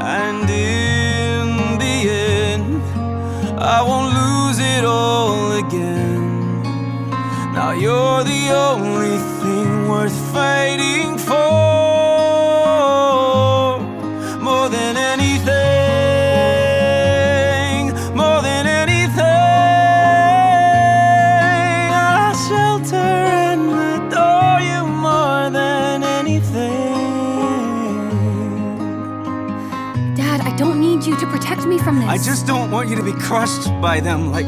And in the end, I won't lose it all again. Now you're the only thing worth fighting for. More than anything, more than anything, I'll shelter and adore you more than anything. Dad, I don't need you to protect me from this. I just don't want you to be crushed by them like